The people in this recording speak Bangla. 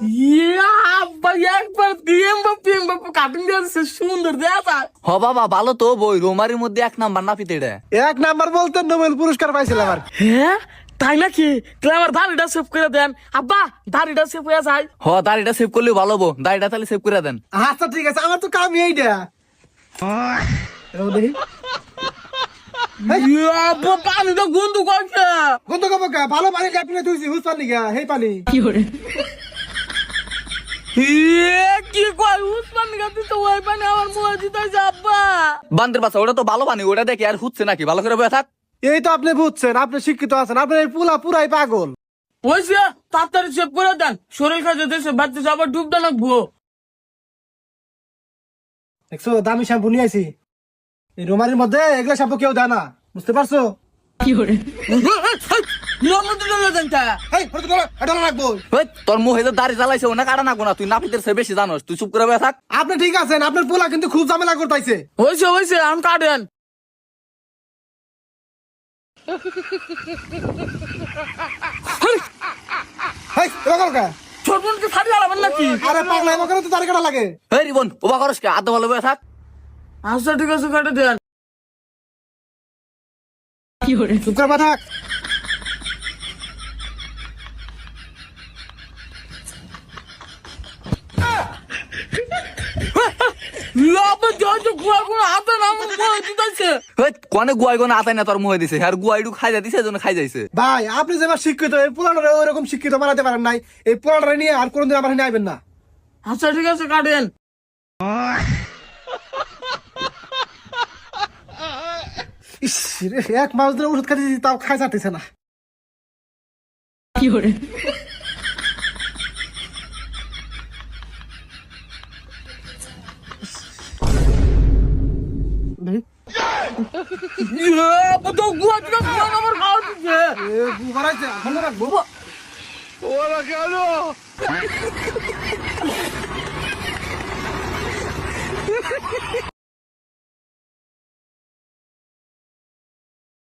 আব্বা একবার দিয়ে কাটিং দিয়েছে সুন্দর দেয়া। হ বাবা ভালো তো বই রোমারির মধ্যে 1 নাম্বার না পিতেড়ে। 1 নাম্বার বলতে নোবেল পুরস্কার পাইছিলাম আর। হ্যাঁ তাই নাকি? তাহলে আমার দাড়িটা সেভ করে দেন আব্বা, দাড়িটা সেভ হয়ে যায়। হ দাড়িটা সেভ করলে ভালো হবো, দাড়িটা তাহলে সেভ করে দেন। আচ্ছা ঠিক আছে, আমার তো কামই এইটা। দেখি আব্বা পানিটা গন্ধ করছে। গন্ধ কব কা? ভালো পানি ল্যাট্রিনে তুইছি, হুস পানি গা, হেই পানি। কি কয় উসমান গাতি তো ওই পানি আমার মুখে দিতেছে আব্বা। বান্দের বাচ্চা ওটা তো ভালো পানি, ওটা দেখে আর হুচ্ছে নাকি, ভালো করে বয়ে থাক। এই তো আপনি বুঝছেন, আপনি শিক্ষিত আছেন, আপনার এই পুলা পুরাই পাগল। ওইসে তাড়াতাড়ি সেভ করে দেন, শরীর খাইতে দেশে বাড়তে আবার ডুব দেন লাগবো। দেখছো দামি শ্যাম্পু নিয়ে আইছি, এই রোমারির মধ্যে এগুলা শ্যাম্পু কেউ দেয় না, বুঝতে পারছো? রাখবো। ওই, তোর মুখে তো দাড়ি জ্বালাইছে ওনা কাটা না গোনা, তুই নাপিতের চেয়ে বেশি জানোস, তুই চুপ করে বয়ে থাক। আপনি ঠিক আছেন, আপনার পোলা কিন্তু খুব ঝামেলা করতেছে। ওইসে আমি কাটেন। ছোট বোনকে ছাড়িয়ে আলাবেন নাকি? আরে পাগলা এমন করে তো দাড়ি কাটা লাগে। এই রিবন ওবা করস কে, আদা ভালো বয়ে থাক। আচ্ছা ঠিক আছে কাটে দেন। চুপ করে থাক। কনে গুয়াই গোনা আতাই না তোর মুখে দিছে, আর গুয়াইডু খাই যাইছে এজন্য খাই যাইছে। ভাই আপনি যে আমার শিক্ষিত, এই পোলাটা ওইরকম শিক্ষিত বানাতে পারেন নাই, এই পোলাটা নিয়ে আর কোনদিন আমার নিয়ে আইবেন না। আচ্ছা ঠিক আছে কাটেন। ইস রে, 1 মাস ধরে ওষুধ খাইতেছি তাও খাই যাতেছে না। আমার খাওয়া দিচ্ছে। ওরা কেন